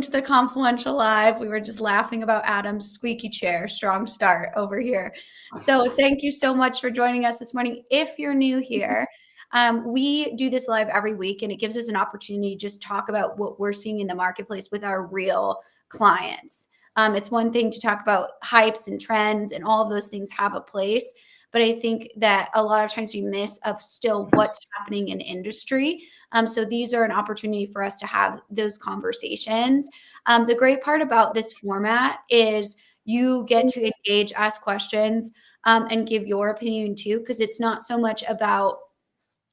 to the Confluential Live. We were just laughing about Adam's squeaky chair. Strong start over here. So thank you so much for joining us this morning. If you're new here, we do this live every week, and it gives us an opportunity to just talk about what we're seeing in the marketplace with our real clients. It's one thing to talk about hypes and trends, and all of those things have a place. But I think that a lot of times we miss of still what's happening in industry. So these are an opportunity for us to have those conversations. The great part about this format is you get to engage, ask questions, and give your opinion too, because it's not so much about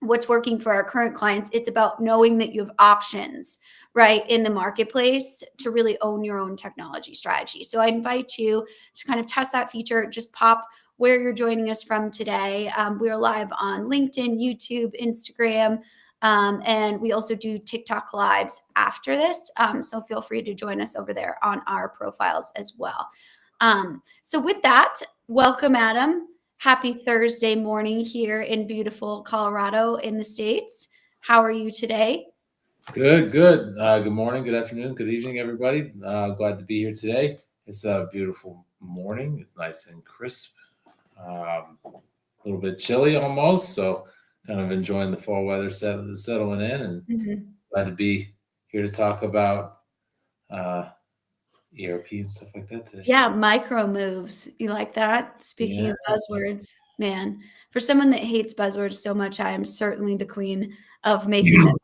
what's working for our current clients. It's about knowing that you have options, right, in the marketplace to really own your own technology strategy. So I invite you to kind of test that feature. Just pop where you're joining us from today. We're live on LinkedIn, YouTube, Instagram, and we also do TikTok lives after this. So feel free to join us over there on our profiles as well. So with that, welcome, Adam. Happy Thursday morning here in beautiful Colorado in the States. How are you today? Good. Good morning, good afternoon, good evening, everybody. Glad to be here today. It's a beautiful morning. It's nice and crisp. A little bit chilly almost, so kind of enjoying the fall weather settling in, and glad to be here to talk about ERP and stuff like that today. Yeah, micro moves. You like that? Speaking Yeah. of buzzwords, man, for someone that hates buzzwords so much, I am certainly the queen of making them.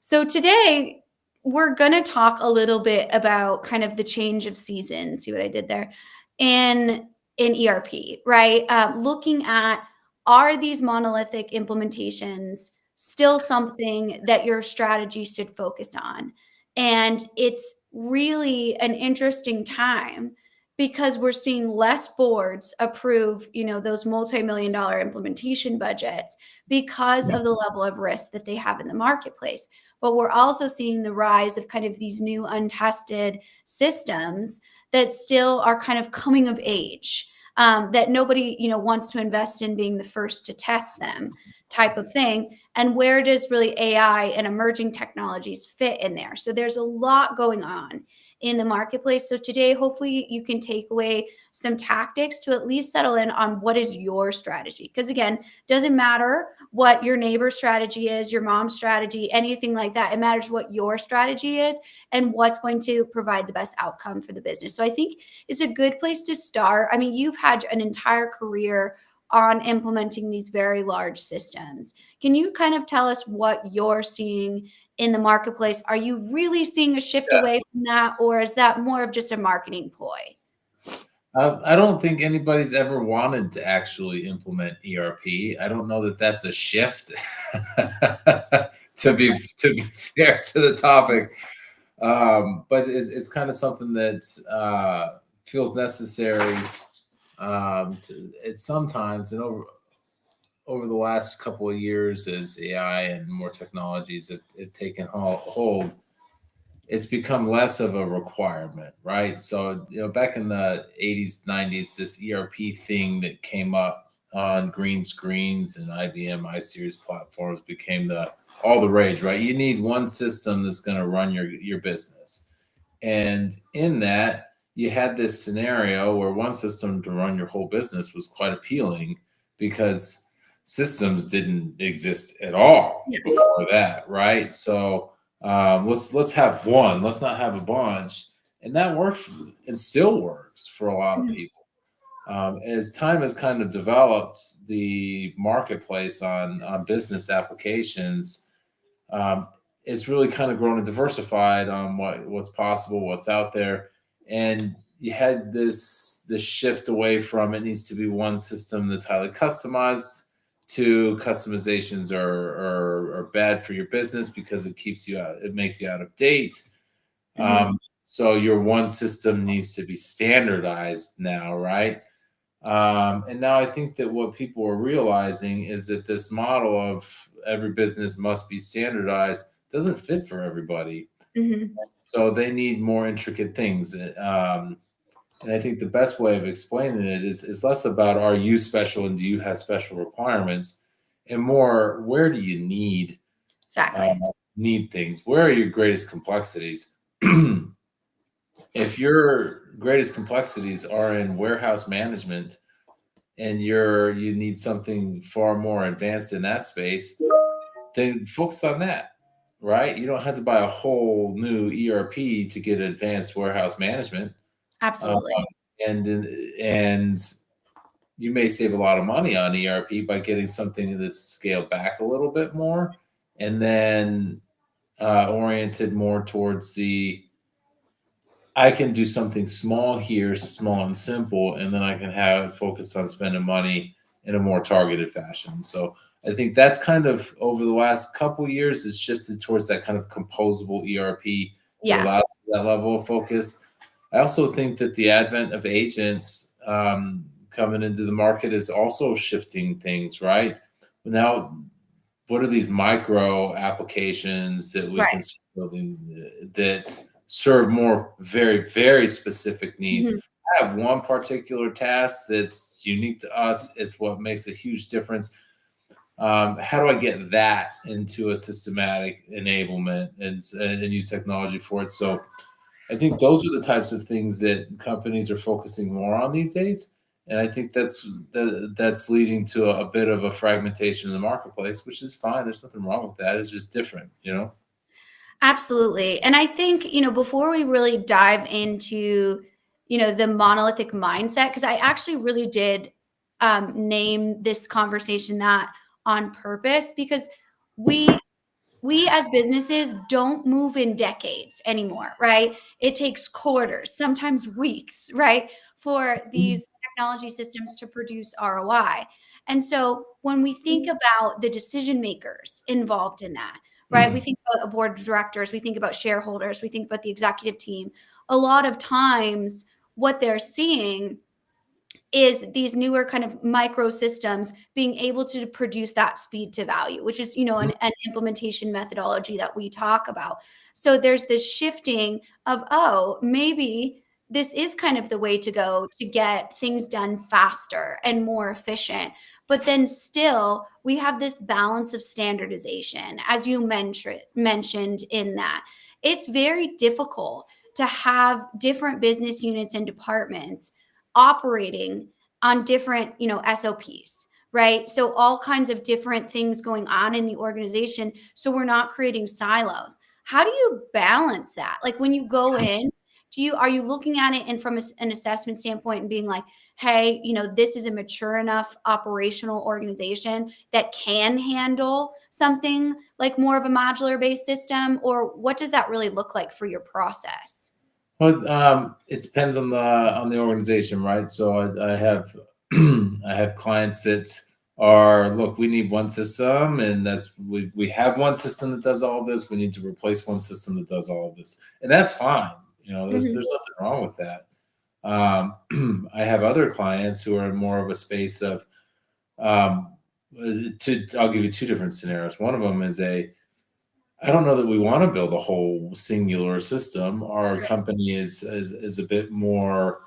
So today we're going to talk a little bit about kind of the change of season. See what I did there? In ERP, right? Looking at, are these monolithic implementations still something that your strategy should focus on? And it's really an interesting time because we're seeing less boards approve, those multi-million dollar implementation budgets because of the level of risk that they have in the marketplace. But we're also seeing the rise of kind of these new untested systems that still are kind of coming of age, that nobody, wants to invest in being the first to test them type of thing. And where does really AI and emerging technologies fit in there? So there's a lot going on in the marketplace. So today, hopefully you can take away some tactics to at least settle in on what is your strategy. Because again, doesn't matter what your neighbor's strategy is, your mom's strategy, anything like that. It matters what your strategy is and what's going to provide the best outcome for the business. So I think it's a good place to start. I mean, you've had an entire career on implementing these very large systems. Can you kind of tell us what you're seeing in the marketplace? Are you really seeing a shift away from that, or is that more of just a marketing ploy? I don't think anybody's ever wanted to actually implement ERP. I don't know that that's a shift. To be fair to the topic, but it's kind of something that feels necessary. It's sometimes, and over the last couple of years, as AI and more technologies have taken hold, it's become less of a requirement, right? So, back in the 80s, 90s, this ERP thing that came up on green screens and IBM iSeries platforms became all the rage, right? You need one system that's going to run your business. And in that, you had this scenario where one system to run your whole business was quite appealing because systems didn't exist at all before that, right? So let's have one. Let's not have a bunch, and that works and still works for a lot of people. As time has kind of developed the marketplace on business applications, it's really kind of grown and diversified on what's possible, what's out there, and you had this shift away from it needs to be one system that's highly customized to customizations are bad for your business because it makes you out of date. So your one system needs to be standardized now, right? And now I think that what people are realizing is that this model of every business must be standardized doesn't fit for everybody. So they need more intricate things. And I think the best way of explaining it is less about are you special and do you have special requirements, and more where do you need Exactly. need things? Where are your greatest complexities? If your greatest complexities are in warehouse management and you need something far more advanced in that space, then focus on that, right? You don't have to buy a whole new ERP to get advanced warehouse management. Um, Absolutely. and you may save a lot of money on ERP by getting something that's scaled back a little bit more, and then oriented more towards the I can do something small here, small and simple, and then I can have focus on spending money in a more targeted fashion. So I think that's kind of over the last couple years has shifted towards that kind of composable ERP that Yeah. allows that level of focus. I also think that the advent of agents coming into the market is also shifting things, right? Now, what are these micro applications that we Right. can start building that serve more very, very specific needs? Mhm. I have one particular task that's unique to us. It's what makes a huge difference. How do I get that into a systematic enablement and use technology for it? So I think those are the types of things that companies are focusing more on these days. And I think that's leading to a bit of a fragmentation in the marketplace, which is fine. There's nothing wrong with that. It's just different, you know? Absolutely. And I think, before we really dive into, the monolithic mindset, because I actually really did name this conversation that on purpose, because we we as businesses don't move in decades anymore, right? It takes quarters, sometimes weeks, right, for these technology systems to produce ROI. And so when we think about the decision makers involved in that, right, we think about a board of directors, we think about shareholders, we think about the executive team. A lot of times, what they're seeing is these newer kind of micro systems being able to produce that speed to value, which is, an implementation methodology that we talk about. So there's this shifting of, oh, maybe this is kind of the way to go to get things done faster and more efficient. But then still, we have this balance of standardization, as you mentioned in that. It's very difficult to have different business units and departments operating on different, SOPs, right? So all kinds of different things going on in the organization. So we're not creating silos. How do you balance that? Like when you go in, are you looking at it and from an assessment standpoint and being like, hey, this is a mature enough operational organization that can handle something like more of a modular based system? Or what does that really look like for your process? Well, it depends on the organization, right? So I have I have clients that are look, we need one system, and we have one system that does all of this. We need to replace one system that does all of this, and that's fine. You know, Mhm. there's nothing wrong with that. I have other clients who are in more of a space of um, I'll give you two different scenarios. One of them is I don't know that we want to build a whole singular system. Our Right. company is a bit more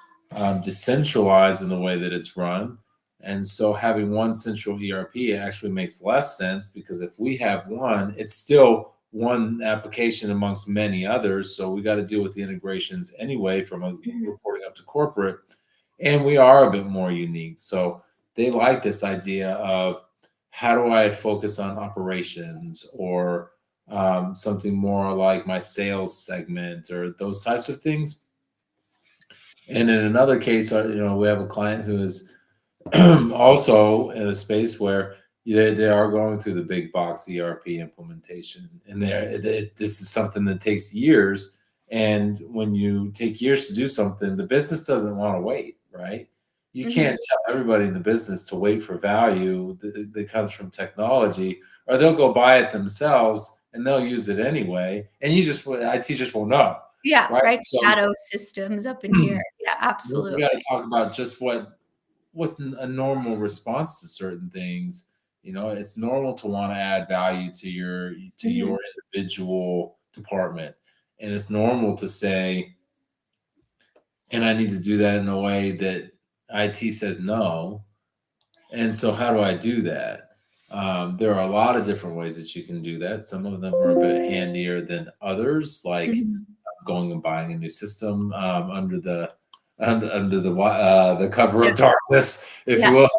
decentralized in the way that it's run, and so having one central ERP actually makes less sense because if we have one, it's still one application amongst many others. So we got to deal with the integrations anyway from Mhm. reporting up to corporate, and we are a bit more unique. So they like this idea of how do I focus on operations or something more like my sales segment or those types of things. And in another case, we have a client who is also in a space where they are going through the big box ERP implementation, and this is something that takes years. And when you take years to do something, the business doesn't want to wait, right? You Mhm. can't tell everybody in the business to wait for value that comes from technology, or they'll go buy it themselves and they'll use it anyway, and IT just won't know, Yeah, right? right, So shadow systems up in here. Yeah, we got to absolutely. talk about just what's a normal response to certain things. You know, it's normal to want to add value to Mhm. your individual department, and it's normal to say, and I need to do that in a way that IT says no. And so how do I do that? There are a lot of different ways that you can do that. Some of them are a bit handier than others, like Mhm. going and buying a new system under the cover Yeah. of darkness, if you Yeah. will.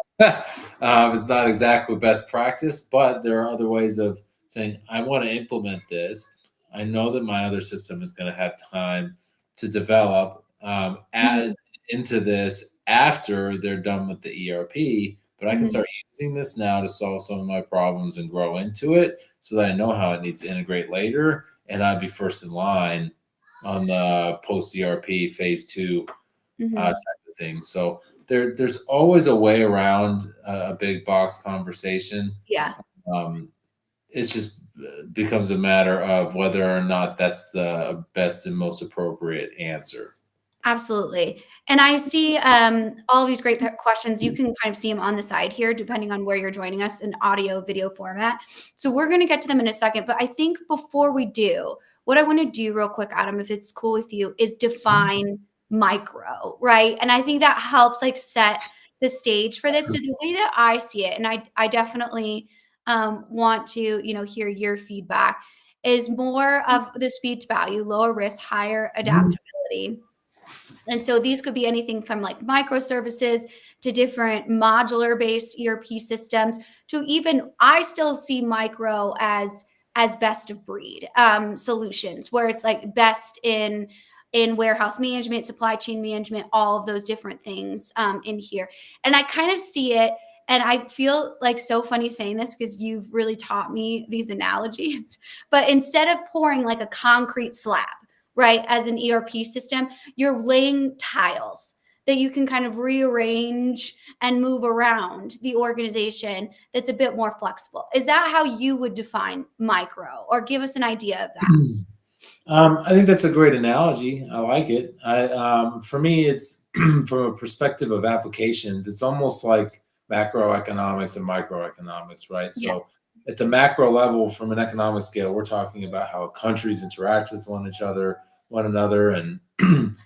It's not exactly best practice, but there are other ways of saying, I want to implement this. I know that my other system is going to have time to develop, add Mhm. into this after they're done with the ERP, but I can Mhm. start using this now to solve some of my problems and grow into it so that I know how it needs to integrate later, and I'd be first in line on the post ERP phase 2 type Mhm. of thing. So there's always a way around a big box conversation. Yeah. Um, it's just becomes a matter of whether or not that's the best and most appropriate answer. Absolutely. And I see all of these great questions. You can kind of see them on the side here, depending on where you're joining us in audio, video format. So we're going to get to them in a second. But I think before we do, what I want to do real quick, Adam, if it's cool with you, is define micro, right? And I think that helps like set the stage for this. So the way that I see it, and I definitely want to, hear your feedback, is more of the speed to value, lower risk, higher adaptability. And so these could be anything from like microservices to different modular based ERP systems to even I still see micro as best of breed solutions where it's like best in warehouse management, supply chain management, all of those different things in here. And I kind of see it. And I feel like so funny saying this because you've really taught me these analogies. But instead of pouring like a concrete slab, right, as an ERP system, you're laying tiles that you can kind of rearrange and move around the organization that's a bit more flexible. Is that how you would define micro or give us an idea of that? I think that's a great analogy. I like it. For me, it's from a perspective of applications. It's almost like macroeconomics and microeconomics, right? Yeah. So, at the macro level, from an economic scale, we're talking about how countries interact with one another, and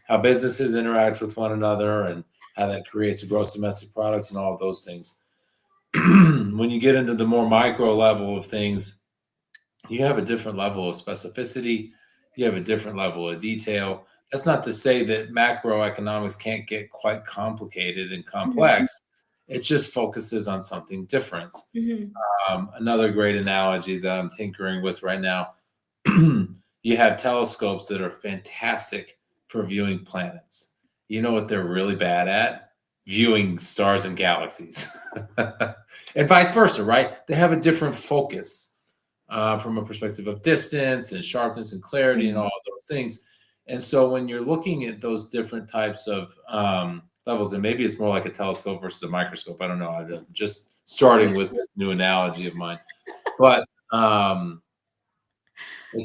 how businesses interact with one another, and how that creates a gross domestic products and all of those things. When you get into the more micro level of things, you have a different level of specificity, you have a different level of detail. That's not to say that macroeconomics can't get quite complicated and Mhm. complex. It just focuses on something different. Mhm. Another great analogy that I'm tinkering with right now, you have telescopes that are fantastic for viewing planets. You know what they're really bad at? Viewing stars and galaxies. And vice versa, right? They have a different focus from a perspective of distance and sharpness and clarity and all Mhm. of those things. And so when you're looking at those different types of levels, and maybe it's more like a telescope versus a microscope. I don't know. I'm just starting with this new analogy of mine. But at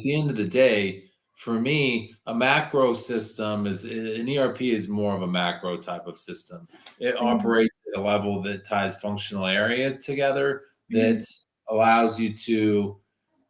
the end of the day, for me, a macro system is an ERP is more of a macro type of system. It Mhm. operates at a level that ties functional areas together Mhm. that allows you to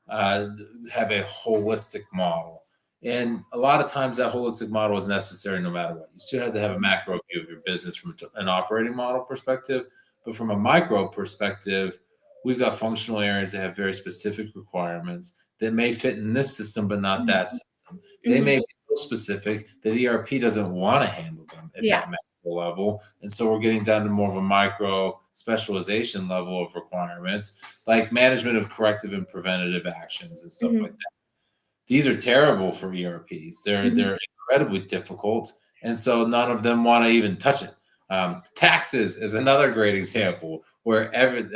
uh, have a holistic model. And a lot of times that holistic model is necessary no matter what. You still have to have a macro view of your business from an operating model perspective. But from a micro perspective, we've got functional areas that have very specific requirements that may fit in this system, but not Mhm. that system. They may Mhm. be so specific that ERP doesn't want to handle them at Yeah. that macro level. And so we're getting down to more of a micro specialization level of requirements like management of corrective and preventative actions and stuff like Mhm. that. These are terrible for ERPs. Mhm. They're incredibly difficult, and so none of them want to even touch it. Taxes is another great example where in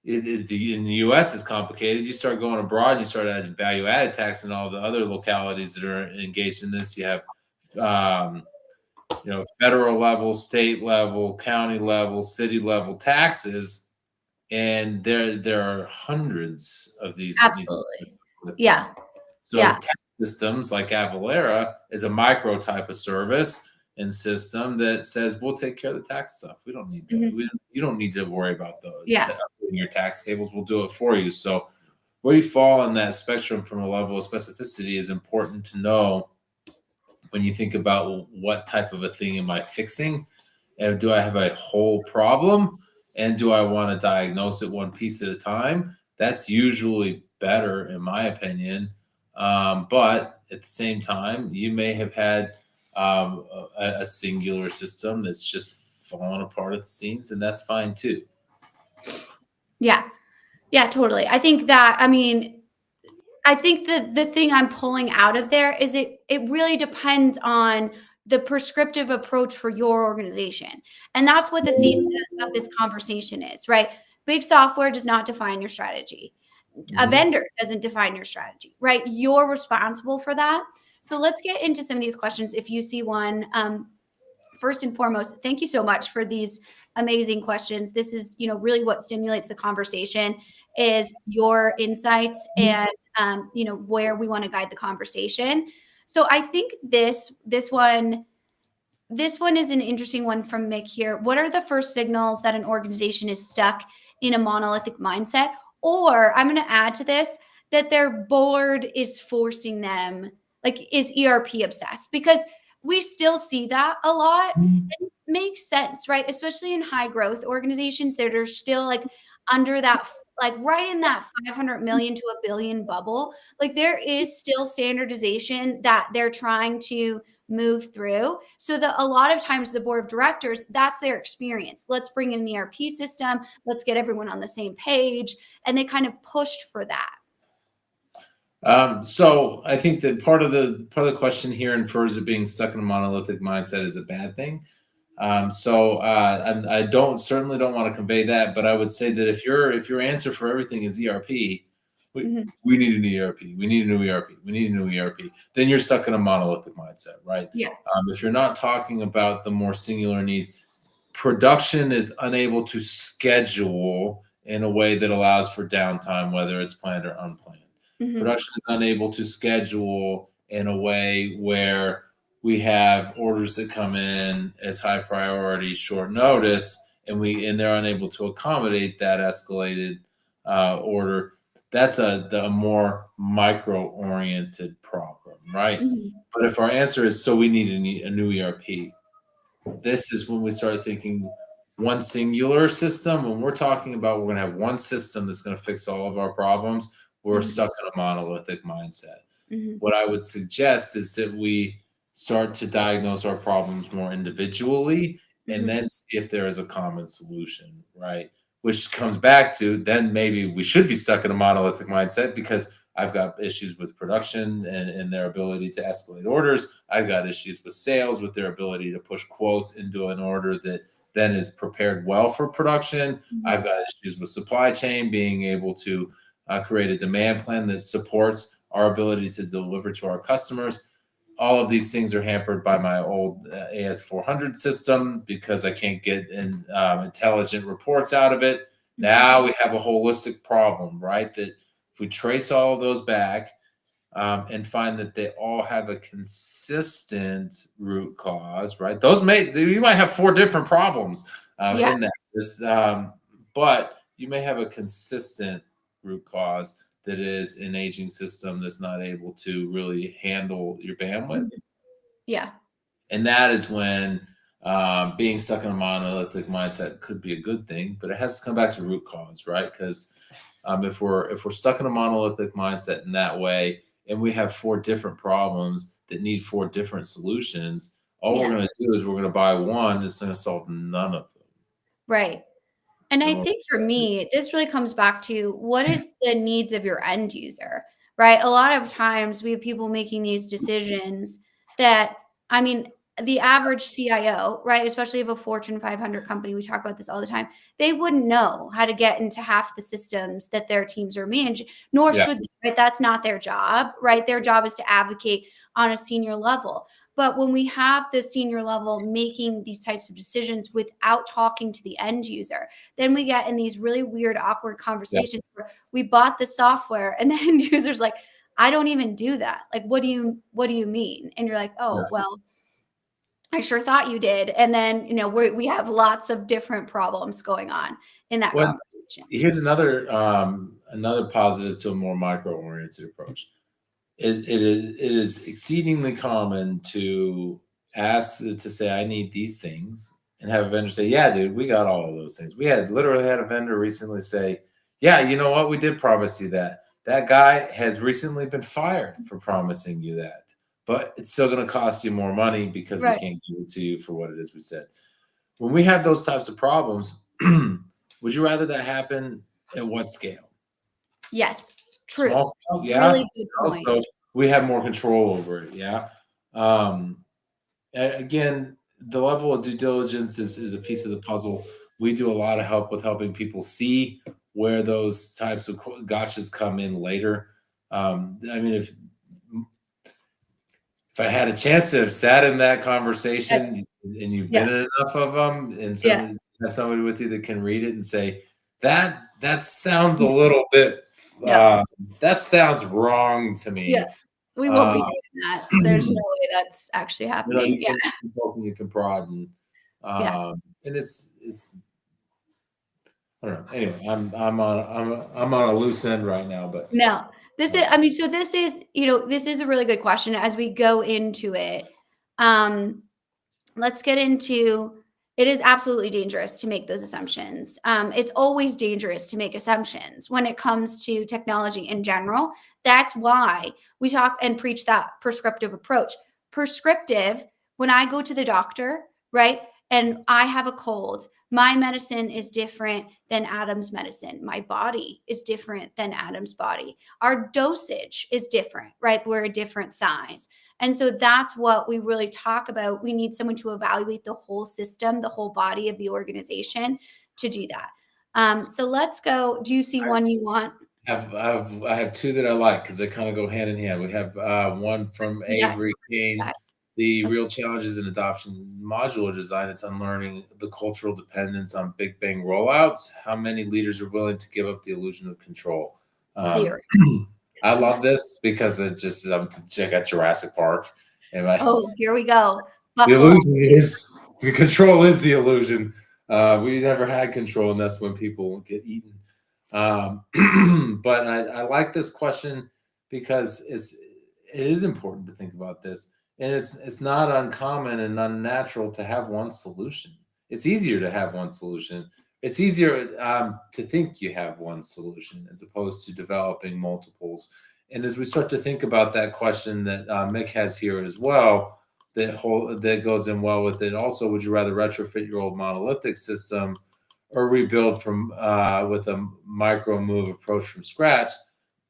the U.S. is complicated. You start going abroad, and you start adding value added tax and all the other localities that are engaged in this. You have um, federal level, state level, county level, city level taxes, and there are hundreds of these Absolutely. with them. Yeah. So Yeah. tax systems like Avalara is a micro type of service and system that says we'll take care of the tax stuff. We don't need that. Mhm. You don't need to worry about Yeah. updating your tax tables. We'll do it for you. So where you fall on that spectrum from a level of specificity is important to know when you think about what type of a thing am I fixing, and do I have a whole problem? and do I want to diagnose it one piece at a time? That's usually better, in my opinion. But at the same time, you may have had a singular system that's just fallen apart at the seams, and that's fine too. Yeah. Yeah, totally. I think that, I mean, I think the thing I'm pulling out of there is it really depends on the prescriptive approach for your organization. And that's what the thesis of this conversation is, right? Big software does not define your strategy. A Mhm. vendor doesn't define your strategy, right? You're responsible for that. So let's get into some of these questions. If you see one, first and foremost, thank you so much for these amazing questions. This is, really what stimulates the conversation is your insights and where we want to guide the conversation. So I think this one is an interesting one from Mick here. What are the first signals that an organization is stuck in a monolithic mindset? Or I'm going to add to this that their board is forcing them, like, is ERP obsessed? Because we still see that a lot. And it makes sense, right? Especially in high growth organizations that are still like under that, like right in that 500 million to a billion bubble. Like there is still standardization that they're trying to move through. So that a lot of times the board of directors, that's their experience. Let's bring in an ERP system. Let's get everyone on the same page. And they kind of pushed for that. So I think that part of the question here infers that being stuck in a monolithic mindset is a bad thing. I don't certainly don't want to convey that, but I would say that if your answer for everything is ERP, we Mhm. we need an ERP, we need a new ERP, we need a new ERP, then you're stuck in a monolithic mindset, right? Yeah. If you're not talking about the more singular needs, production is unable to schedule in a way that allows for downtime, whether it's planned or unplanned. Hmm. Production is unable to schedule in a way where we have orders that come in as high priority, short notice, and they're unable to accommodate that escalated order. That's a more micro oriented problem, right? Hmm. But if our answer is so we need a new ERP, this is when we start thinking one singular system. When we're talking about we're going to have one system that's going to fix all of our problems, we're Hmm. stuck in a monolithic mindset. Hmm. What I would suggest is that we start to diagnose our problems more individually and Hmm. then see if there is a common solution, right? Which comes back to then maybe we should be stuck in a monolithic mindset because I've got issues with production and their ability to escalate orders. I've got issues with sales with their ability to push quotes into an order that then is prepared well for production. Hmm. I've got issues with supply chain being able to create a demand plan that supports our ability to deliver to our customers. All of these things are hampered by my old AS400 system because I can't get intelligent reports out of it. Hmm. Now we have a holistic problem, right? That if we trace all of those back and find that they all have a consistent root cause, right? You might have four different problems Yeah. in that. But you may have a consistent root cause that is an aging system that's not able to really handle your bandwidth. Mhm. Yeah. And that is when being stuck in a monolithic mindset could be a good thing, but it has to come back to root cause, right? Because if we're stuck in a monolithic mindset in that way, and we have four different problems that need four different solutions, all we're Yeah. going to do is we're going to buy one that's going to solve none of them. Right. And I And think for me, this really comes back to what is the needs of your end user, right? A lot of times we have people making these decisions that, I mean, the average CIO, right, especially of a Fortune 500 company, we talk about this all the time, they wouldn't know how to get into half the systems that their teams are managing, nor yeah, should they, right? That's not their job, right? Their job is to advocate on a senior level. But when we have the senior level making these types of decisions without talking to the end user, then we get in these really weird, awkward yeah, conversations where we bought the software and the end user's like, I don't even do that. Like, what do you mean? And you're like, yeah. oh, well, I sure thought you did. And then, we have lots of different problems going on in that When conversation. here's another positive to a more micro oriented approach. It is exceedingly common to ask to say I need these things and have a vendor say, "Yeah, dude, we got all of those things." We had literally had a vendor recently say, "Yeah, you know what? We did promise you that. That guy has recently been fired for promising you that, but it's still going to cost you more money because we Right. can't give it to you for what it is we said." When we have those types of problems, would you rather that happen at what scale? Yes. True. Small scale, yeah. Really good point. Also, we have more control over it, yeah. Um, again, the level of due diligence is a piece of the puzzle. We do a lot of help with helping people see where those types of gotchas come in later. I mean, if I had a chance to have sat in that Yes. conversation and you've Yeah. been in enough of them, and Yeah. have somebody with you that can read it and say that sounds a little bit Yeah. that sounds wrong to Yeah. me. We won't be Uh, doing that. There's no way that's actually happening. you Yeah. can poke and you can prod, Yeah. and it's I don't know. Anyway, I'm on a loose end right now, but No. This is uh, I mean, so this is, this is a really good question as we go into it. Um, let's get into it is absolutely dangerous to make those assumptions. It's always dangerous to make assumptions when it comes to technology in general. That's why we talk and preach that prescriptive approach. Prescriptive, when I go to the doctor, right, and I have a cold, my medicine is different than Adam's medicine. My body is different than Adam's body. Our dosage is different, right? We're a different size. And so that's what we really talk about. We need someone to evaluate the whole system, the whole body of the organization to do that. So let's go. Do you see one you want? I have two that I like because they kind of go hand in hand. We have one Let's from do that. Avery Kane, Okay. the real challenges in adoption modular design. It's unlearning the cultural dependence on big bang rollouts. How many leaders are willing to give up the illusion of control? Um, Zero. I love this because it just check out Jurassic Park, and Oh, here we go. the Buckle up. illusion is the control is the illusion. We never had control, and that's when people get eaten. But I like this question because it is important to think about this, and it's not uncommon and unnatural to have one solution. It's easier to have one solution. It's easier to think you have one solution as opposed to developing multiples. And as we start to think about that question that Mick has here as well, that goes in well with it. Also, would you rather retrofit your old monolithic system or rebuild from with a micro move approach from scratch?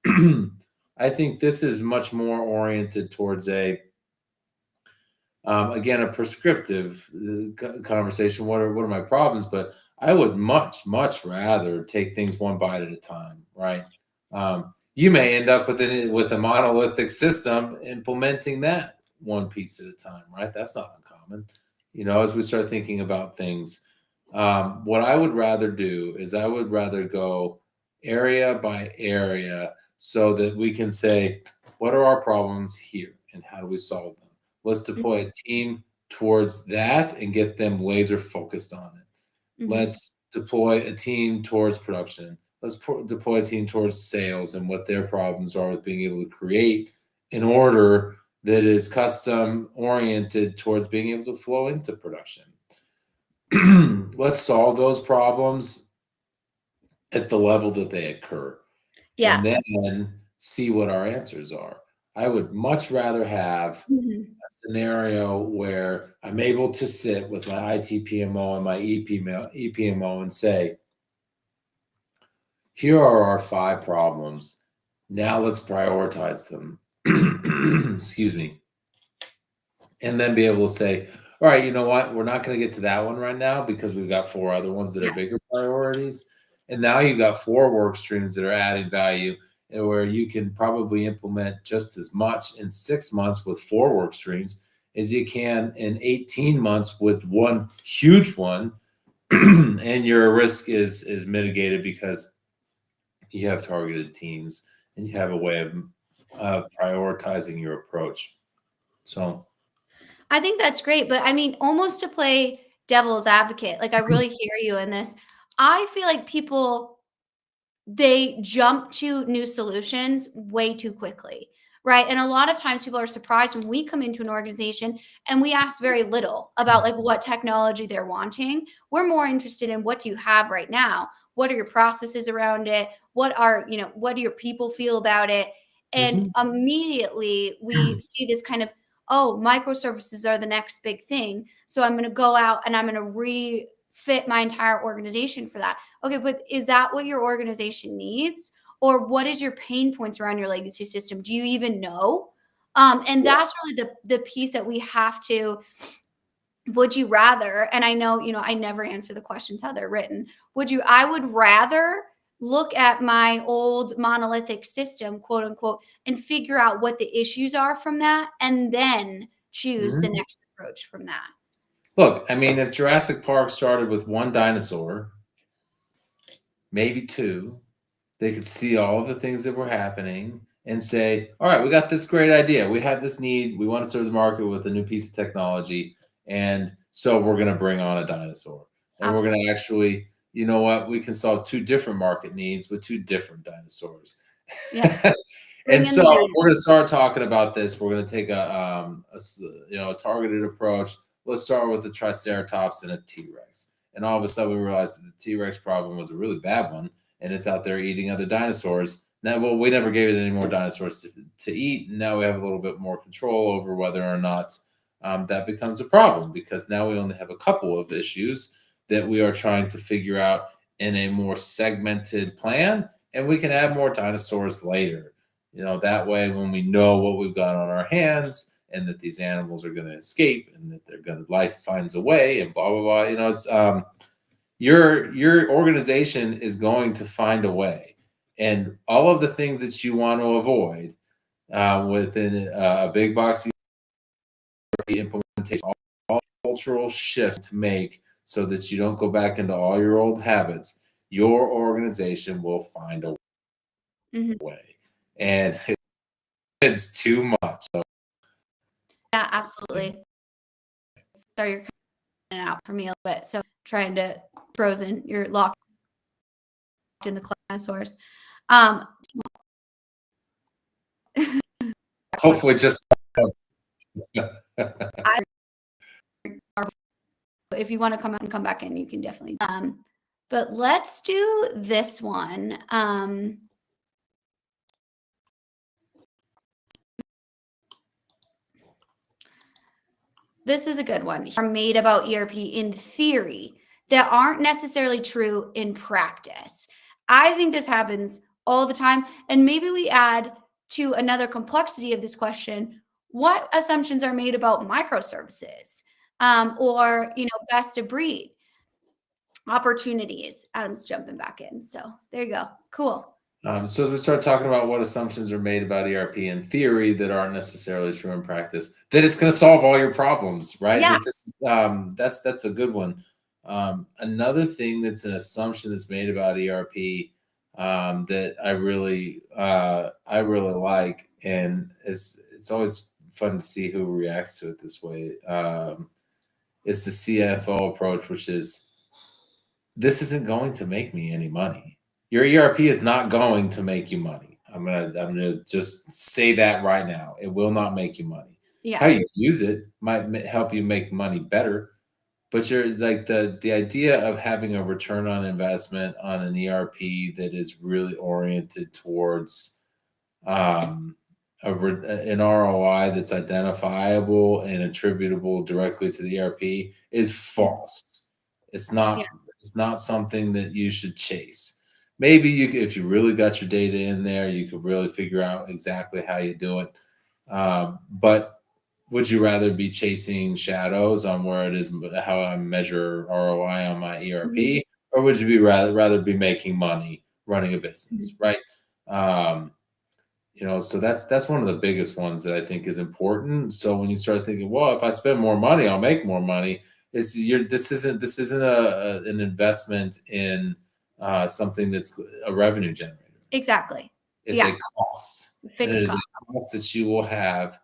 I think this is much more oriented towards a again a prescriptive conversation. What are my problems? But I would much rather take things one bite at a time. Right? You may end up with a monolithic system implementing that one piece at a time. Right? That's not uncommon. As we start thinking about things, what I would rather do is I would rather go area by area so that we can say, what are our problems here and how do we solve them? Let's deploy a team towards that and get them laser focused on it. Mhm. Let's deploy a team towards production. Let's deploy a team towards sales and what their problems are with being able to create an order that is custom oriented towards being able to flow into production. Let's solve those problems at the level that they occur and Yeah. then see what our answers are. I would much rather have Mhm. scenario where I'm able to sit with my IT PMO and my EPMO and say, here are our 5 problems. Now let's prioritize them. Excuse me. And then be able to say, all right, you know what? We're not going to get to that one right now because we've got 4 other ones that are Yeah. bigger priorities. And now you've got 4 work streams that are adding value and where you can probably implement just as much in 6 months with 4 work streams as you can in 18 months with one huge one. And your risk is mitigated because you have targeted teams and you have a way of prioritizing your approach. So I think that's great, but I mean, almost to play devil's advocate, like I really hear you in this. I feel like people they jump to new solutions way too quickly, right? And a lot of times people are surprised when we come into an organization and we ask very little about like what technology they're wanting. We're more interested in what do you have right now? What are your processes around it? What do your people feel about it? And Mhm. immediately we see this kind of, oh, microservices are the next big thing. So I'm going to go out and I'm going to refit my entire organization for that. Okay, but is that what your organization needs? Or what is your pain points around your legacy system? Do you even know? And Yeah. that's really the piece that we have to, would you rather, and I know, I never answer the questions how they're written. I would rather look at my old monolithic system, quote unquote, and figure out what the issues are from that and then choose the Mhm. next approach from that. Look, I mean, if Jurassic Park started with one dinosaur, maybe two, they could see all of the things that were happening and say, all right, we got this great idea. We have this need. We want to serve the market with a new piece of technology. And so we're going to bring on a dinosaur. And we're going Absolutely. to actually, you know what? We can solve two different market needs with two different dinosaurs. Yeah. And Bring in so the dynamic. we're going to start talking about this. We're going to take a targeted approach. Let's start with the Triceratops and a T Rex. And all of a sudden, we realized that the T Rex problem was a really bad one, and it's out there eating other dinosaurs. Now, well, we never gave it any more dinosaurs to eat. And now we have a little bit more control over whether or not that becomes a problem, because now we only have a couple of issues that we are trying to figure out in a more segmented plan, and we can add more dinosaurs later. That way, when we know what we've got on our hands and that these animals are going to escape and that life finds a way and blah blah blah. It's your organization is going to find a way, and all of the things that you want to avoid within a big box implementation, all cultural shifts to make so that you don't go back into all your old habits. Your organization will find a Mhm. way, and it's too much. So, Yeah, absolutely. Sorry, you're cutting out for me a little bit. So trying to frozen, you're locked in the dinosaurs. Um, hopefully, just I, if you want to come out and come back in, you can definitely. But let's do this one. This is a good one. Are made about ERP in theory that aren't necessarily true in practice. I think this happens all the time. And maybe we add to another complexity of this question, what assumptions are made about microservices or, best of breed opportunities? Adam's jumping back in. So there you go. Cool. So as we start talking about what assumptions are made about ERP in theory that aren't necessarily true in practice, that it's going to solve all your problems, right? Yeah. That's a good one. Another thing that's an assumption that's made about ERP that I really like, and it's always fun to see who reacts to it this way. It's the CFO approach, which is, this isn't going to make me any money. Your ERP is not going to make you money. I'm gonna just say that right now. It will not make you money. How Yeah. you use it might help you make money better, but you're like the idea of having a return on investment on an ERP that is really oriented towards um, an ROI that's identifiable and attributable directly to the ERP is false. It's Yeah. not. It's not something that you should chase. Maybe if you really got your data in there, you could really figure out exactly how you do it. But would you rather be chasing shadows on where it is, how I measure ROI on my Mhm. ERP, or would you be rather be making money running a Mhm. business, right? Um, so that's one of the biggest ones that I think is important. So when you start thinking, well, if I spend more money, I'll make more money. This isn't an investment in something that's a revenue generator. Exactly. It's Yeah. a cost, and it Fixed is cost. a cost that you will have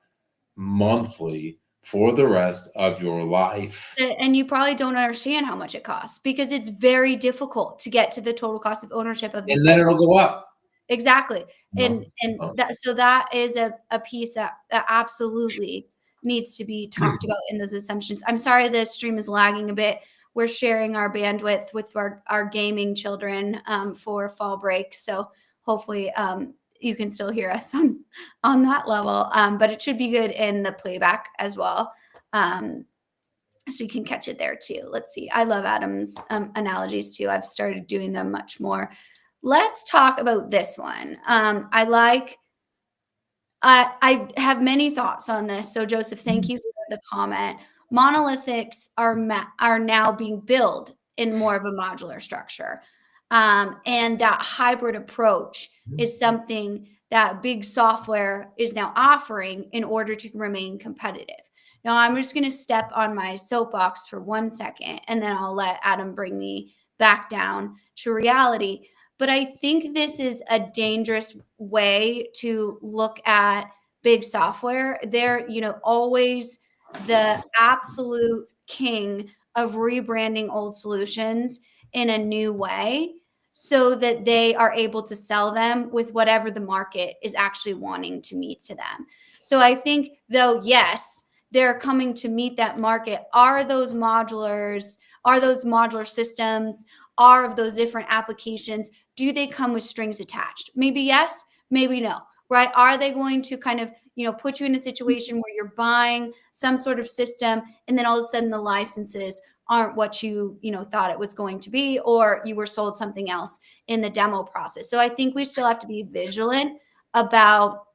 monthly for the rest of your life. And you probably don't understand how much it costs because it's very difficult to get to the total cost of ownership of these And then types. it'll go up. Exactly. No. And Oh. that, so that is a piece that absolutely needs to be talked about in those assumptions. I'm sorry the stream is lagging a bit. We're sharing our bandwidth with our gaming children for fall break. So hopefully you can still hear us on that level. But it should be good in the playback as well. So you can catch it there too. Let's see. I love Adam's analogies too. I've started doing them much more. Let's talk about this one. I have many thoughts on this. So Joseph, thank you for the comment. Monolithics are now being built in more of a modular structure, and that hybrid approach is something that big software is now offering in order to remain competitive. Now, I'm just going to step on my soapbox for 1 second, and then I'll let Adam bring me back down to reality. But I think this is a dangerous way to look at big software. They're, always the absolute king of rebranding old solutions in a new way so that they are able to sell them with whatever the market is actually wanting to meet to them. So I think, though, yes, they're coming to meet that market. Are those modular systems, are of those different applications, do they come with strings attached? Maybe yes, maybe no, right? Are they going to kind of, put you in a situation where you're buying some sort of system and then all of a sudden the licenses aren't what you thought it was going to be, or you were sold something else in the demo process. So I think we still have to be vigilant about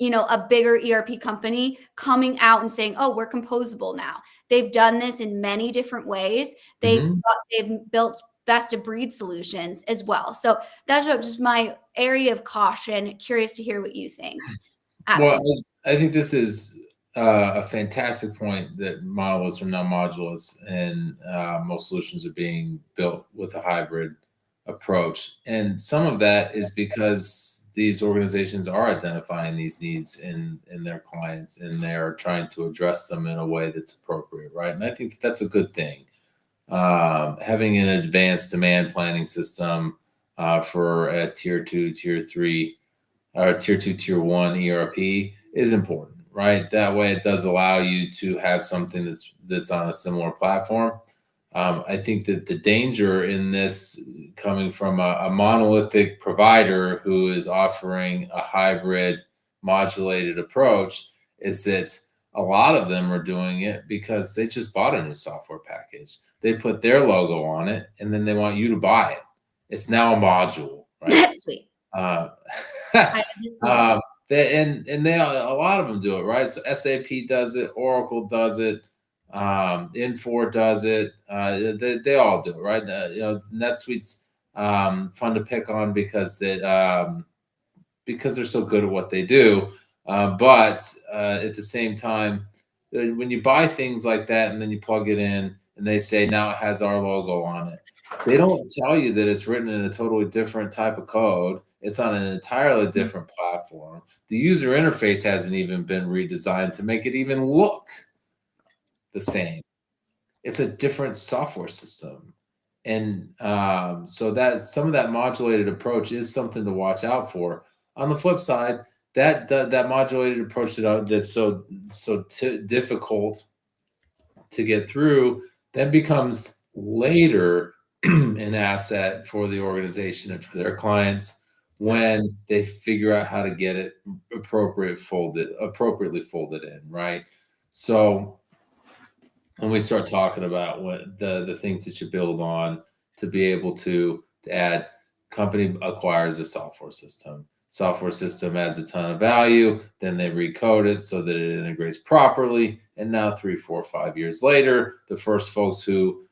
a bigger ERP company coming out and saying, "Oh, we're composable now." They've done this in many different ways. They've Mhm. they've built best of breed solutions as well. So that's just my area of caution. Curious to hear what you think, Well, Adam. I think this is a fantastic point that monoliths are now modulars, and most solutions are being built with a hybrid approach. And some of that is because these organizations are identifying these needs in their clients, and they're trying to address them in a way that's appropriate, right? And I think that's a good thing. Having an advanced demand planning system for a tier two, tier three, or tier two, tier one ERP is important, right? That way, it does allow you to have something that's on a similar platform. I think that the danger in this, coming from a monolithic provider who is offering a hybrid modulated approach, is that a lot of them are doing it because they just bought a new software package. They put their logo on it, and then they want you to buy it. It's now a module, right? That's sweet. Uh, This is and they, a lot of them do it, right? So SAP does it, Oracle does it, Infor does it. They all do it, right? NetSuite's fun to pick on because they're so good at what they do. But at the same time, when you buy things like that and then you plug it in and they say now it has our logo on it, they don't tell you that it's written in a totally different type of code. It's on an entirely different platform. The user interface hasn't even been redesigned to make it even look the same. It's a different software system. And so that some of that modulated approach is something to watch out for. On the flip side, that modulated approach that's difficult to get through then becomes later an asset for the organization and for their clients when they figure out how to get it appropriately folded in, right? So when we start talking about what the things that you build on to be able to add, company acquires a software system adds a ton of value, then they recode it so that it integrates properly, and now 3 4 5 years later, the first folks who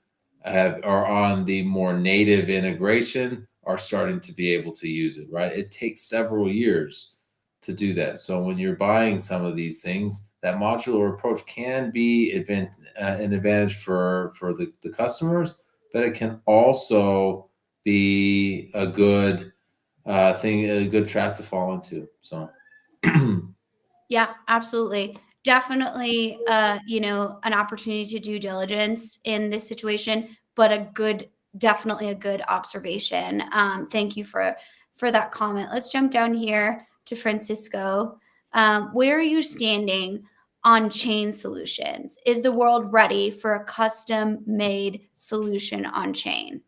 are on the more native integration are starting to be able to use it, right? It takes several years to do that. So when you're buying some of these things, that modular approach can be an advantage for the customers, but it can also be a good thing, a good trap to fall into. So Yeah, absolutely. Definitely, an opportunity to due diligence in this situation, but definitely a good observation. Thank you for for that comment. Let's jump down here to Francisco. Where are you standing on chain solutions? Is the world ready for a custom made solution on chain?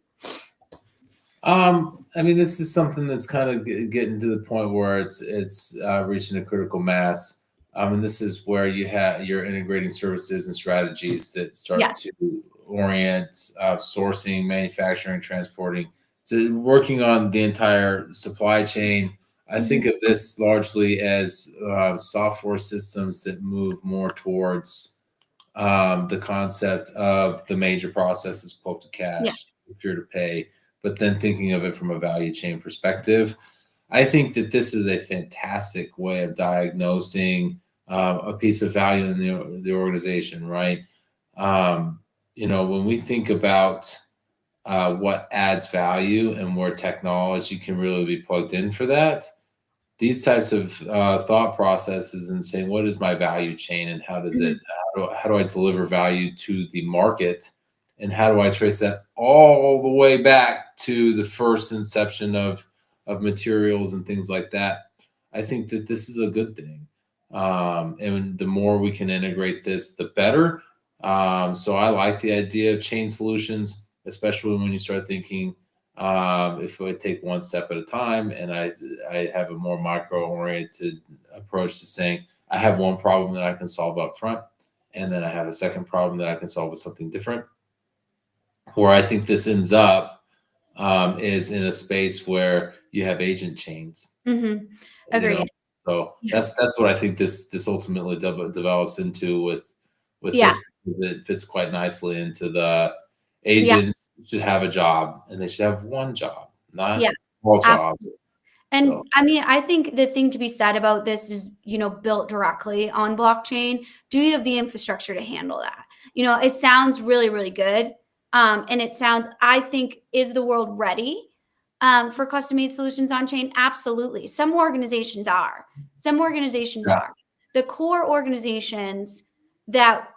I mean, this is something that's kind of getting to the point where it's reaching a critical mass. And this is where you're integrating services and strategies that start Yes. to orient sourcing, manufacturing, transporting, to working on the entire supply chain. I think Mhm. of this largely as software systems that move more towards the concept of the major processes, quote to Yeah. cash, procure to pay, but then thinking of it from a value chain perspective. I think that this is a fantastic way of diagnosing a piece of value in the organization, right? Um, when we think about what adds value and where technology can really be plugged in for that, these types of thought processes and saying, what is my value chain and Mhm. how do I deliver value to the market, and how do I trace that all the way back to the first inception of materials and things like that. I think that this is a good thing. And the more we can integrate this, the better. So I like the idea of chain solutions, especially when you start thinking if I take one step at a time, and I have a more micro oriented approach to saying I have one problem that I can solve up front, and then I have a second problem that I can solve with something different. Where I think this ends up is in a space where you have agent chains, Mhm. you know. Agreed. So Yeah. that's what I think this ultimately develops into with Yeah. this. It fits quite nicely into the Yeah. agents should have a job, and they should have one job, Yeah. not all jobs. Absolutely. So And I mean, I think the thing to be said about this is, built directly on blockchain. Do you have the infrastructure to handle that? It sounds really, really good. And it sounds, I think, is the world ready for custom made solutions on chain? Absolutely. Some organizations are. Some organizations yeah, are. The core organizations that,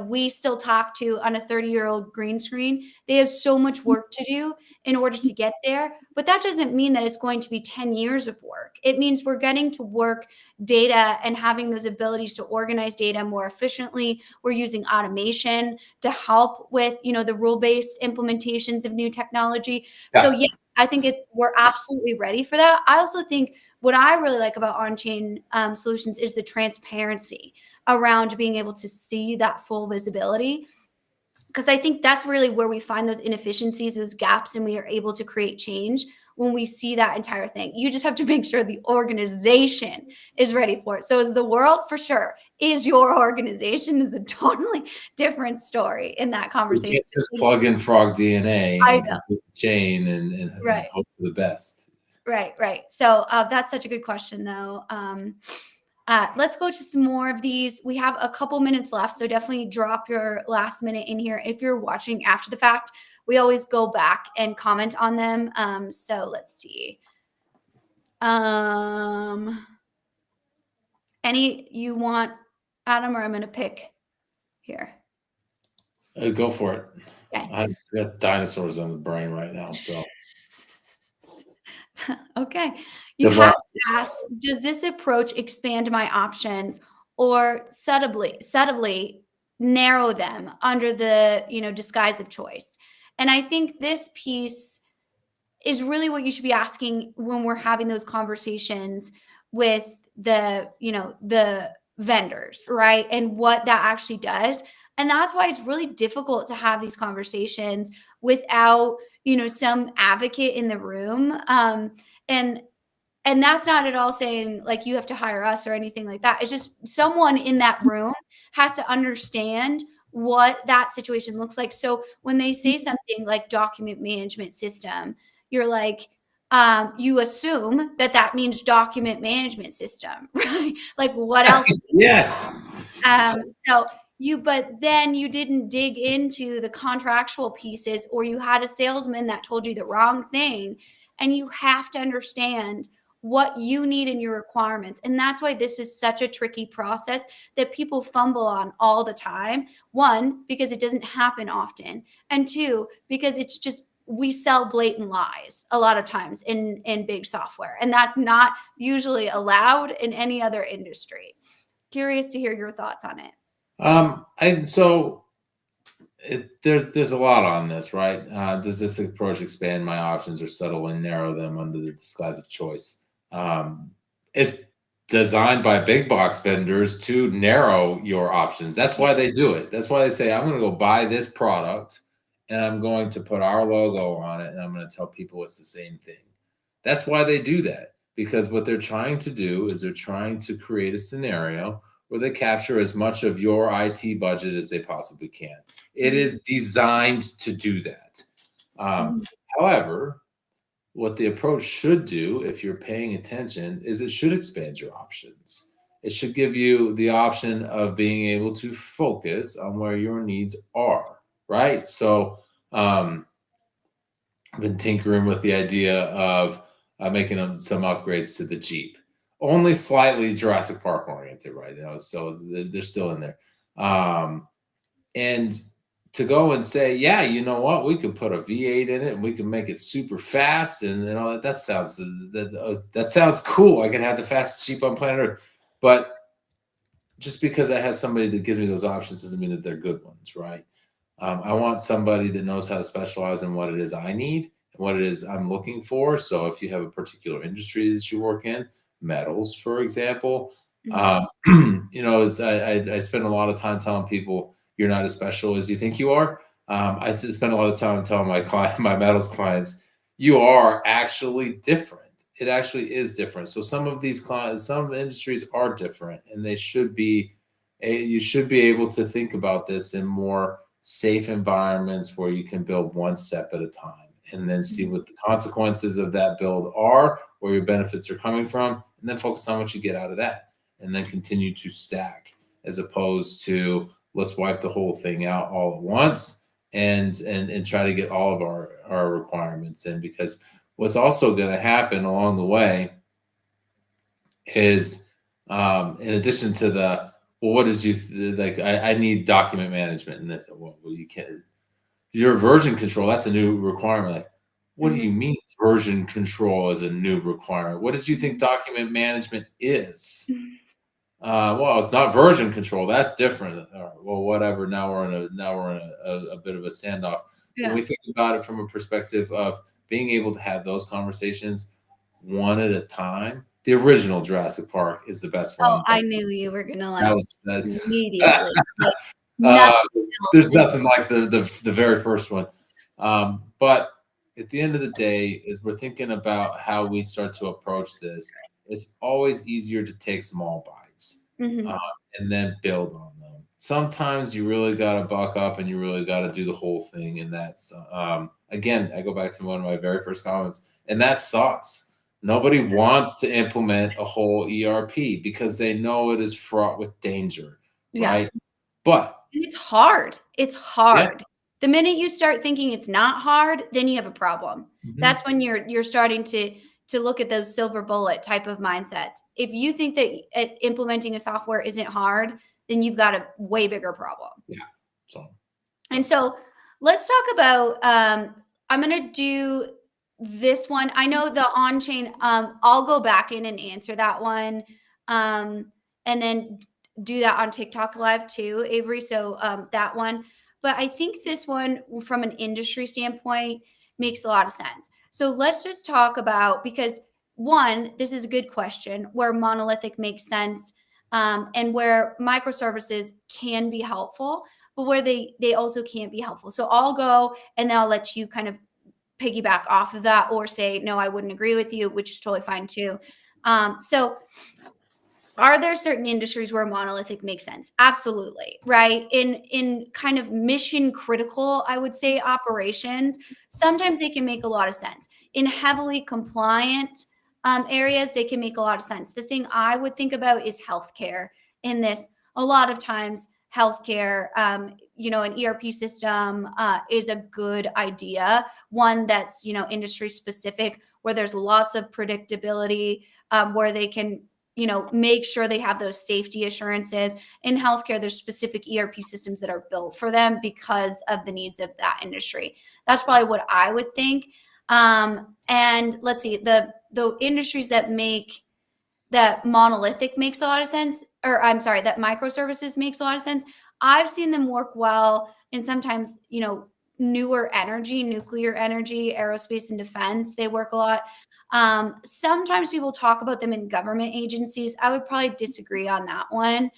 we still talk to on a 30-year-old green screen, they have so much work to do in order to get there. But that doesn't mean that it's going to be 10 years of work. It means we're getting to work data and having those abilities to organize data more efficiently. We're using automation to help with, the rule-based implementations of new technology. So yeah. yeah, I think we're absolutely ready for that. I also think what I really like about on-chain solutions is the transparency around being able to see that full visibility, because I think that's really where we find those inefficiencies, those gaps, and we are able to create change when we see that entire thing. You just have to make sure the organization is ready for it. So is the world? For sure. Is your organization? Is a totally different story in that We conversation. can't just plug in frog DNA I and know. complete the chain and Right. hope for the best. Right, right. So that's such a good question, though. Let's go to some more of these. We have a couple minutes left, so definitely drop your last minute in here. If you're watching after the fact, we always go back and comment on them. So let's see. Um, any you want, Adam, or I'm going to pick here. Go for it. Okay. I've got dinosaurs on the brain right now, so Okay. You good have luck. to ask, does this approach expand my options or subtly narrow them under the, disguise of choice? And I think this piece is really what you should be asking when we're having those conversations with the vendors, right? And what that actually does. And that's why it's really difficult to have these conversations without, some advocate in the room. And and that's not at all saying like you have to hire us or anything like that. It's just someone in that room has to understand what that situation looks like. So when they say something like document management system, you're like, you assume that that means document management system, right? Like what else? Yes. Um, so but then you didn't dig into the contractual pieces, or you had a salesman that told you the wrong thing. And you have to understand what you need in your requirements. And that's why this is such a tricky process that people fumble on all the time. One, because it doesn't happen often. And two, because it's just we sell blatant lies a lot of times in big software, and that's not usually allowed in any other industry. Curious to hear your thoughts on it. And so there's a lot on this, right? Does this approach expand my options or settle and narrow them under the disguise of choice? It's designed by big box vendors to narrow your options. That's why they do it. That's why they say, I'm going to go buy this product and I'm going to put our logo on it and I'm going to tell people it's the same thing. That's why they do that, because what they're trying to do is they're trying to create a scenario where they capture as much of your IT budget as they possibly can. It is designed to do that. Um, Mhm. However, what the approach should do, if you're paying attention, is it should expand your options. It should give you the option of being able to focus on where your needs are, right? So, I've been tinkering with the idea of making some upgrades to the Jeep. Only slightly Jurassic Park oriented right now, so they're still in there. And to go and say, yeah, you know what, we could put a V8 in it and we can make it super fast, and you know that sounds that sounds cool. I can have the fastest Jeep on planet Earth, but just because I have somebody that gives me those options doesn't mean that they're good ones, right? I want somebody that knows how to specialize in what it is I need and what it is I'm looking for. So if you have a particular industry that you work in, metals, for example, Mhm. you know, I spend a lot of time telling people you're not as special as you think you are. I spend a lot of time telling my client, my metals clients, you are actually different. It actually is different. So some of these clients, some industries are different, and they should be. You should be able to think about this in more safe environments where you can build one step at a time and then see what the consequences of that build are, where your benefits are coming from, and then focus on what you get out of that and then continue to stack, as opposed to let's wipe the whole thing out all at once and try to get all of our requirements in. Because what's also going to happen along the way is, in addition to the, well, what did you like? I need document management, and this. Well, you can't. Your version control, that's a new requirement. Like, what do you Mhm. mean version control is a new requirement? What did you think document management is? Mhm. Well, it's not version control. That's different. All right, well, whatever. Now we're in a bit of a standoff. When Yeah. we think about it from a perspective of being able to have those conversations one at a time, the original Jurassic Park is the best Oh, one. I knew you were gonna That like was that's immediately, like uh, nothing else there's is. nothing like the very first one. But at the end of the day, as we're thinking about how we start to approach this, it's always easier to take small bites uh, Mhm. and then build on them. Sometimes you really got to buck up and you really got to do the whole thing. And that's, again, I go back to one of my very first comments, and that sucks. Nobody wants to implement a whole ERP because they know it is fraught with danger, Yeah. right? But And it's hard. It's yeah, hard. The minute you start thinking it's not hard, then you have a problem. mhm, That's when you're starting to look at those silver bullet type of mindsets. If you think that implementing a software isn't hard, then you've got a way bigger problem. yeah. So And so let's talk about I'm gonna do this one. I know the on-chain, I'll go back in and answer that one. And then do that on TikTok live too, Avery. So that one. But I think this one from an industry standpoint makes a lot of sense. So let's just talk about, because one, this is a good question where monolithic makes sense, and where microservices can be helpful, but where they also can't be helpful. So I'll go and then I'll let you kind of piggyback off of that or say, no, I wouldn't agree with you, which is totally fine too. So are there certain industries where monolithic makes sense? Absolutely, right? In kind of mission critical, I would say, operations, sometimes they can make a lot of sense. In heavily compliant areas, they can make a lot of sense. The thing I would think about is healthcare in this. A lot of times, healthcare, an ERP system is a good idea. One that's industry specific, where there's lots of predictability, where they can make sure they have those safety assurances. In healthcare, there's specific ERP systems that are built for them because of the needs of that industry. That's probably what I would think. And let's see, the industries that monolithic makes a lot of sense, or I'm sorry, that microservices makes a lot of sense. I've seen them work well in sometimes, newer energy, nuclear energy, aerospace and defense. They work a lot. Sometimes people talk about them in government agencies. I would probably disagree on that one.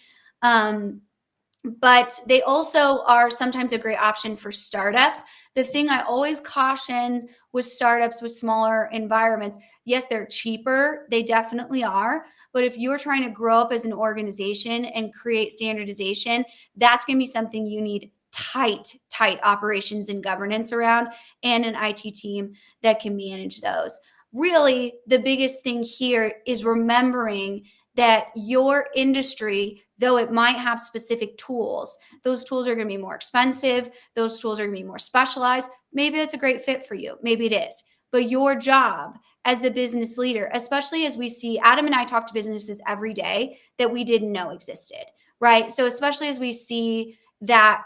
But they also are sometimes a great option for startups. The thing I always caution with startups with smaller environments, yes, they're cheaper. They definitely are. But if you're trying to grow up as an organization and create standardization, that's going to be something you need tight operations and governance around, and an IT team that can manage those. Really, the biggest thing here is remembering that your industry, though it might have specific tools, those tools are going to be more expensive. Those tools are going to be more specialized. Maybe that's a great fit for you. Maybe it is. But your job as the business leader, especially as we see, Adam and I talk to businesses every day that we didn't know existed, right? So especially as we see that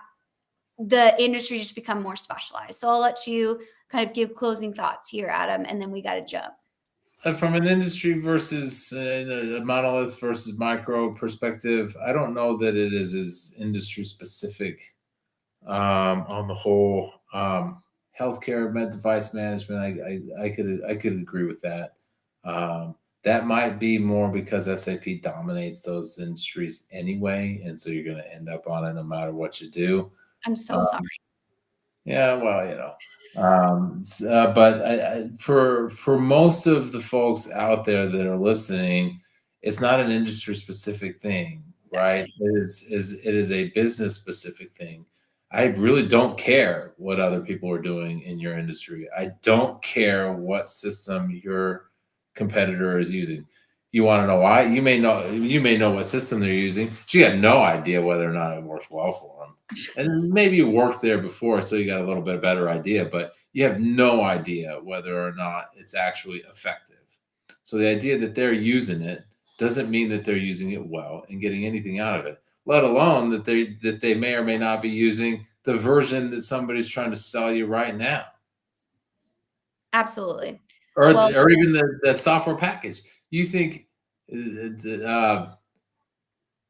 the industry just become more specialized. So I'll let you kind of give closing thoughts here, Adam, and then we got to jump. From an industry versus a monolith versus micro perspective, I don't know that it is as industry specific on the whole. Healthcare, med device management, I could agree with that. That might be more because SAP dominates those industries anyway, and so you're going to end up on it no matter what you do. I'm so sorry. Um, yeah, well, but for most of the folks out there that are listening, it's not an industry specific thing, right? It is a business specific thing. I really don't care what other people are doing in your industry. I don't care what system your competitor is using. You want to know why? You may know what system they're using, but you got no idea whether or not it works well for them. And maybe you worked there before, so you got a little bit better idea, but you have no idea whether or not it's actually effective. So the idea that they're using it doesn't mean that they're using it well and getting anything out of it, let alone that they may or may not be using the version that somebody's trying to sell you right now, Absolutely. or Well, or even the software package. You think uh,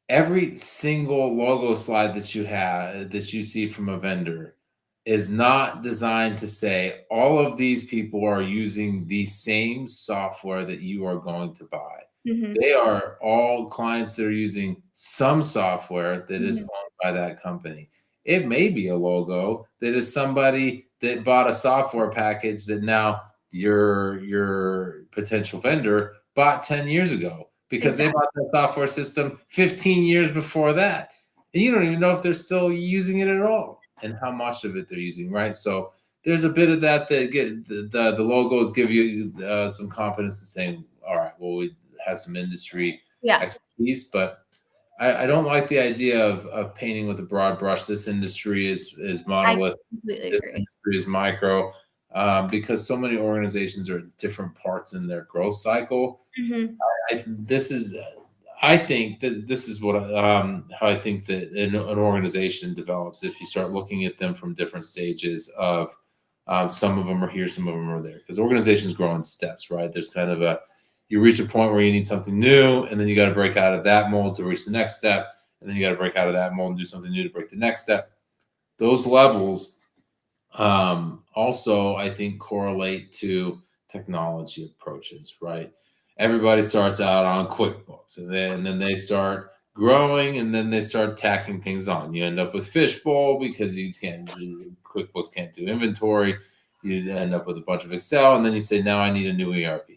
every single logo slide that you see from a vendor is not designed to say all of these people are using the same software that you are going to buy. mhm, They are all clients that are using some software that is mhm, owned by that company. It may be a logo that is somebody that bought a software package that now your potential vendor bought 10 years ago because they exactly. bought that software system 15 years before that. And you don't even know if they're still using it at all and how much of it they're using, right? So there's a bit of that get the logos give you some confidence in saying, all right, well, we have some industry Yeah, expertise, but I don't like the idea of painting with a broad brush. This industry is I monolith. completely This agree. industry is micro, because so many organizations are at different parts in their growth cycle. Mhm, I think that this is what how I think that an organization develops. If you start looking at them from different stages of, some of them are here, some of them are there, because organizations grow in steps, right? There's kind of you reach a point where you need something new, and then you got to break out of that mold to reach the next step, and then you got to break out of that mold and do something new to break the next step. Those levels also, I think, correlate to technology approaches, right? Everybody starts out on QuickBooks, and then they start growing, and then they start tacking things on. You end up with Fishbowl because QuickBooks can't do inventory. You end up with a bunch of Excel, and then you say, now I need a new ERP.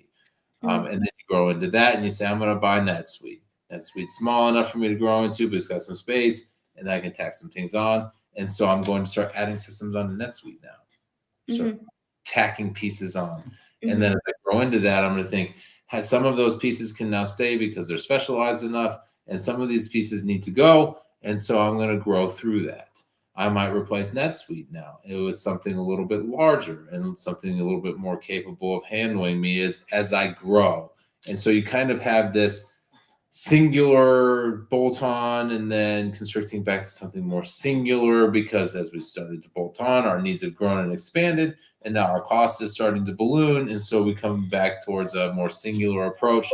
mhm, And then you grow into that, and you say, I'm going to buy NetSuite. NetSuite's small enough for me to grow into, but it's got some space, and I can tack some things on. And so I'm going to start adding systems onto NetSuite now. Start mhm, tacking pieces on. And then mhm, as I grow into that, I'm going to think, some of those pieces can now stay because they're specialized enough, and some of these pieces need to go. And so I'm going to grow through that. I might replace NetSuite now. It was something a little bit larger and something a little bit more capable of handling me as I grow. And so you kind of have this singular bolt on and then constricting back to something more singular, because as we started to bolt on, our needs have grown and expanded, and now our cost is starting to balloon, and so we come back towards a more singular approach.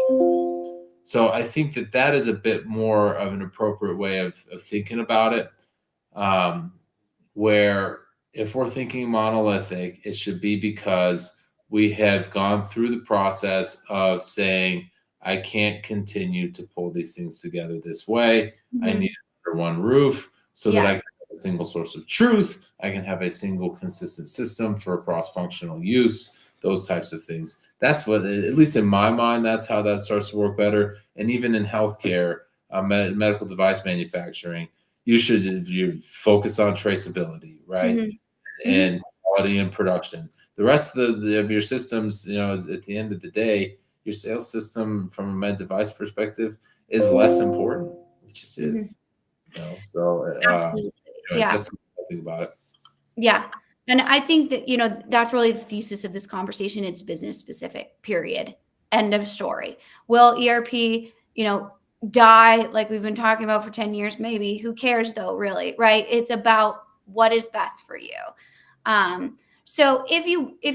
So I think that that is a bit more of an appropriate way of thinking about it, where if we're thinking monolithic, it should be because we have gone through the process of saying, I can't continue to pull these things together this way. I need it under one roof so that I can Yes. have a single source of truth. I can have a single consistent system for cross-functional use, those types of things. That's what, at least in my mind, that's how that starts to work better. And even in healthcare, medical device manufacturing, you focus on traceability, right? Mhm. Mhm. And quality and production. The rest of your systems, at the end of the day, your sales system from a med device perspective is less important. It just Mhm. is, So Absolutely. anyway, Yeah. that's the thing about it. Yeah. And I think that, that's really the thesis of this conversation. It's business specific, period. End of story. Will ERP, die like we've been talking about for 10 years? Maybe. Who cares though, really? Right? It's about what is best for you. So if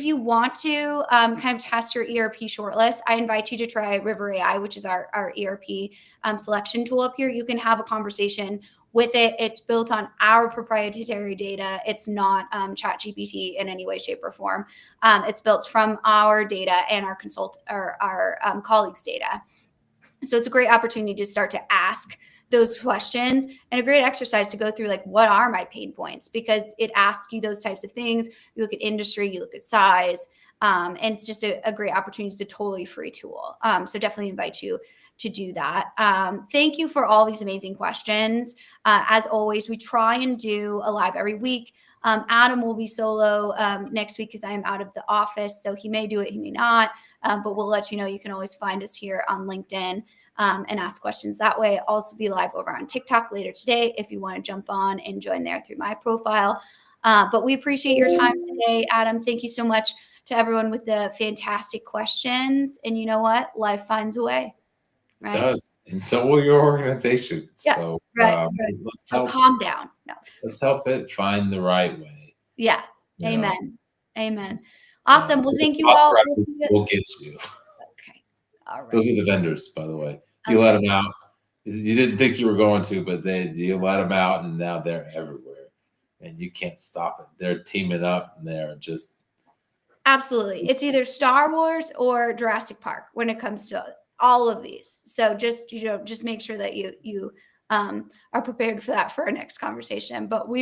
you want to kind of test your ERP shortlist, I invite you to try River AI, which is our ERP selection tool up here. You can have a conversation with it. It's built on our proprietary data. It's not chat GPT in any way, shape, or form. It's built from our data and our colleagues' data. So it's a great opportunity to start to ask those questions, and a great exercise to go through, like, what are my pain points? Because it asks you those types of things. You look at industry, you look at size, and it's just a great opportunity. It's a totally free tool. So definitely invite you to do that. Thank you for all these amazing questions. As always, we try and do a live every week. Adam will be solo next week because I am out of the office. So he may do it, he may not, but we'll let you know. You can always find us here on LinkedIn and ask questions that way. I'll also be live over on TikTok later today if you want to jump on and join there through my profile. But we appreciate your time today, Adam. Thank you so much to everyone with the fantastic questions. And you know what? Life finds a way, It right? does, and so will your organization. Yeah, So right, right. let's So help calm down. No. let's help it find the right way. Yeah. You know, Amen. Amen. Awesome. Well, the thank you all. phosphorus will get you. Okay. All right. Those are the vendors, by the way. You let Okay. them out. You didn't think you were going to, but you let them out, and now they're everywhere, and you can't stop it. They're teaming up, and they're just Absolutely. It's either Star Wars or Jurassic Park when it comes to all of these. So just make sure that you are prepared for that for our next conversation. But we